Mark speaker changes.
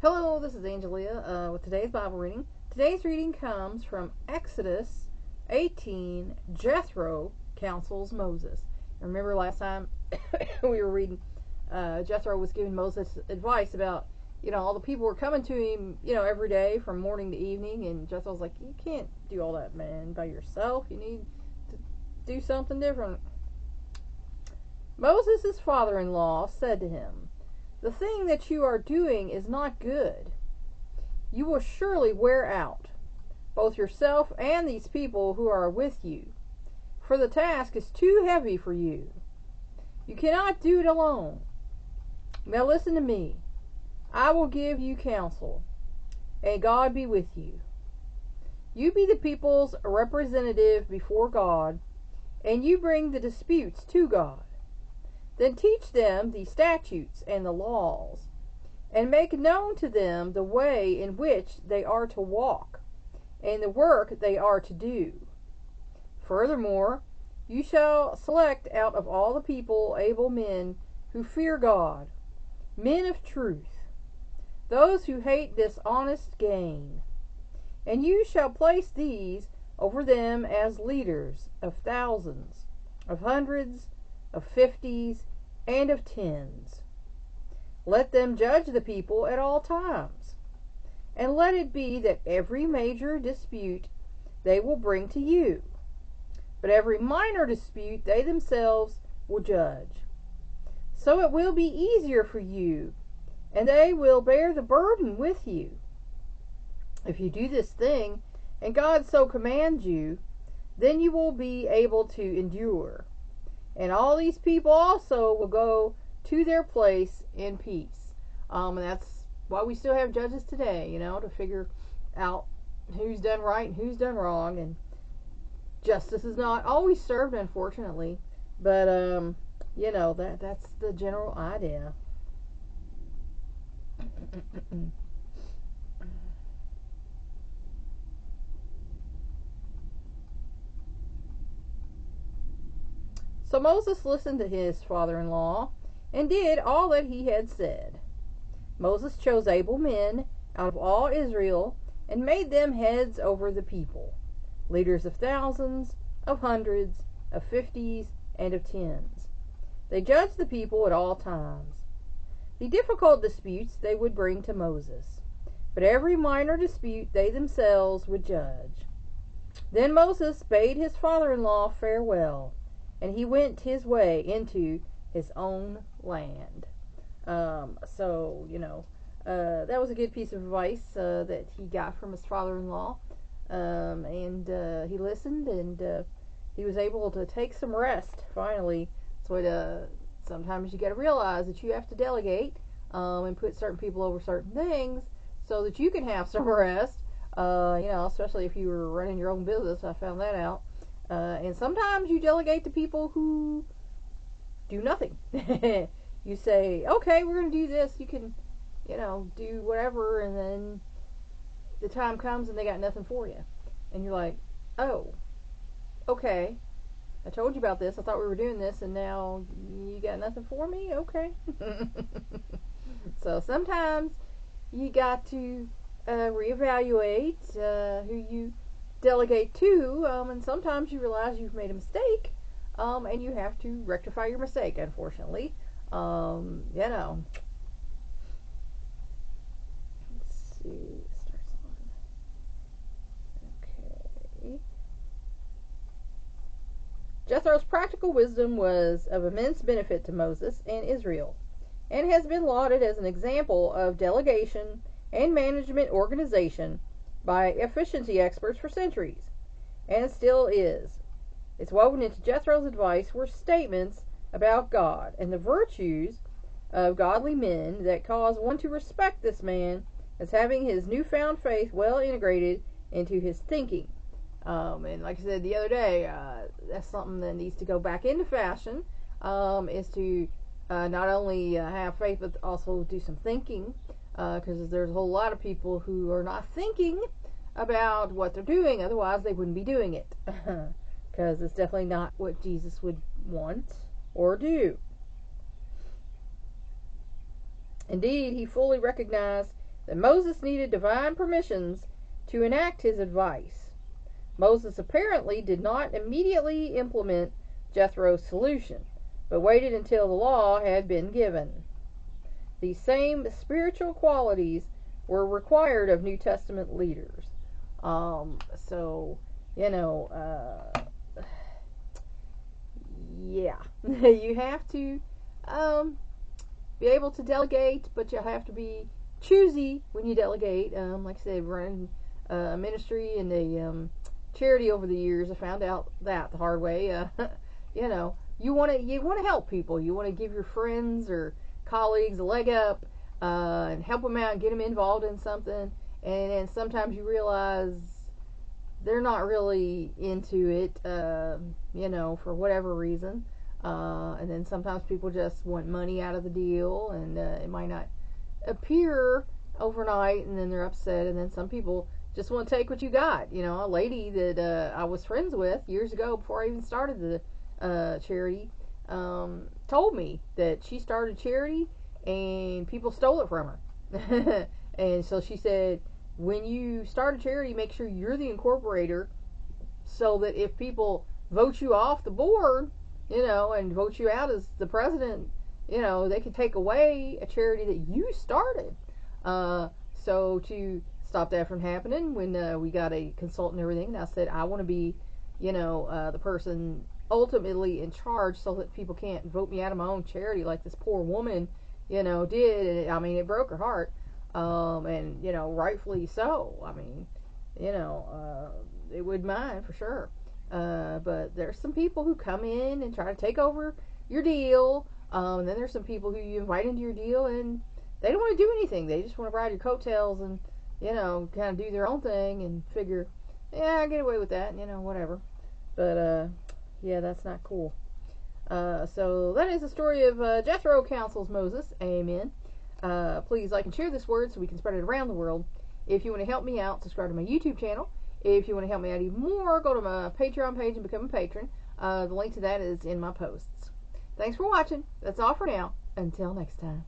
Speaker 1: Hello, this is Angelia with today's Bible reading. Today's reading comes from Exodus 18, Jethro counsels Moses. Remember last time we were reading, Jethro was giving Moses advice about, all the people were coming to him, every day from morning to evening, and Jethro's like, you can't do all that, man, by yourself. You need to do something different. Moses' father-in-law said to him, "The thing that you are doing is not good. You will surely wear out, both yourself and these people who are with you, for the task is too heavy for you. You cannot do it alone. Now listen to me. I will give you counsel, and God be with you. You be the people's representative before God, and you bring the disputes to God. Then teach them the statutes and the laws, and make known to them the way in which they are to walk, and the work they are to do. Furthermore, you shall select out of all the people able men who fear God, men of truth, those who hate dishonest gain. And you shall place these over them as leaders of thousands, of hundreds, of fifties, and of tens. Let them judge the people at all times, and let it be that every major dispute they will bring to you, but every minor dispute they themselves will judge. So it will be easier for you, and they will bear the burden with you. If you do this thing, and God so commands you, then you will be able to endure. And all these people also will go to their place in peace." And that's why we still have judges today, to figure out who's done right and who's done wrong. And justice is not always served, unfortunately. But, that's the general idea. So Moses listened to his father-in-law and did all that he had said. Moses chose able men out of all Israel and made them heads over the people, leaders of thousands, of hundreds, of fifties, and of tens. They judged the people at all times. The difficult disputes they would bring to Moses, but every minor dispute they themselves would judge. Then Moses bade his father-in-law farewell, and he went his way into his own land. That was a good piece of advice that he got from his father-in-law. And he listened, and he was able to take some rest, finally. So sometimes you got to realize that you have to delegate and put certain people over certain things so that you can have some rest. Especially if you were running your own business. I found that out. And sometimes you delegate to people who do nothing. You say, okay, we're going to do this. You can, do whatever. And then the time comes and they got nothing for you. And you're like, oh, okay. I told you about this. I thought we were doing this. And now you got nothing for me? Okay. So sometimes you got to reevaluate who you delegate to, and sometimes you realize you've made a mistake, and you have to rectify your mistake, unfortunately. Let's see, it starts on. Okay. Jethro's practical wisdom was of immense benefit to Moses and Israel, and has been lauded as an example of delegation and management organization by efficiency experts for centuries, and still is. It's woven into Jethro's advice were statements about God and the virtues of godly men that cause one to respect this man as having his newfound faith well integrated into his thinking. And like I said the other day, that's something that needs to go back into fashion, is to not only have faith but also do some thinking, because there's a whole lot of people who are not thinking about what they're doing. Otherwise they wouldn't be doing it, because it's definitely not what Jesus would want or do. Indeed, he fully recognized that Moses needed divine permissions to enact his advice. Moses apparently did not immediately implement Jethro's solution, but waited until the law had been given. These same spiritual qualities were required of New Testament leaders. So, yeah, you have to be able to delegate, but you have to be choosy when you delegate. Like I said, running a ministry and a charity over the years, I found out that the hard way. You want to help people. You want to give your friends or colleagues a leg up and help them out and get them involved in something. And then sometimes you realize they're not really into it, for whatever reason. And then sometimes people just want money out of the deal, and it might not appear overnight, and then they're upset. And then some people just want to take what you got. A lady that I was friends with years ago before I even started the charity told me that she started charity and people stole it from her. And so she said, when you start a charity, make sure you're the incorporator, so that if people vote you off the board, and vote you out as the president, they can take away a charity that you started. So to stop that from happening, when we got a consultant and everything, I said, I want to be, the person ultimately in charge, so that people can't vote me out of my own charity like this poor woman, did. And it broke her heart. And rightfully so. It would mine for sure. But there's some people who come in and try to take over your deal. And then there's some people who you invite into your deal and they don't want to do anything. They just want to ride your coattails and, kind of do their own thing and figure, I get away with that, whatever. But, yeah, that's not cool. So that is the story of Jethro counsels Moses. Amen. Please like and share this word so we can spread it around the world. If you want to help me out, subscribe to my YouTube channel. If you want to help me out even more, go to my Patreon page and become a patron. The link to that is in my posts. Thanks for watching. That's all for now. Until next time.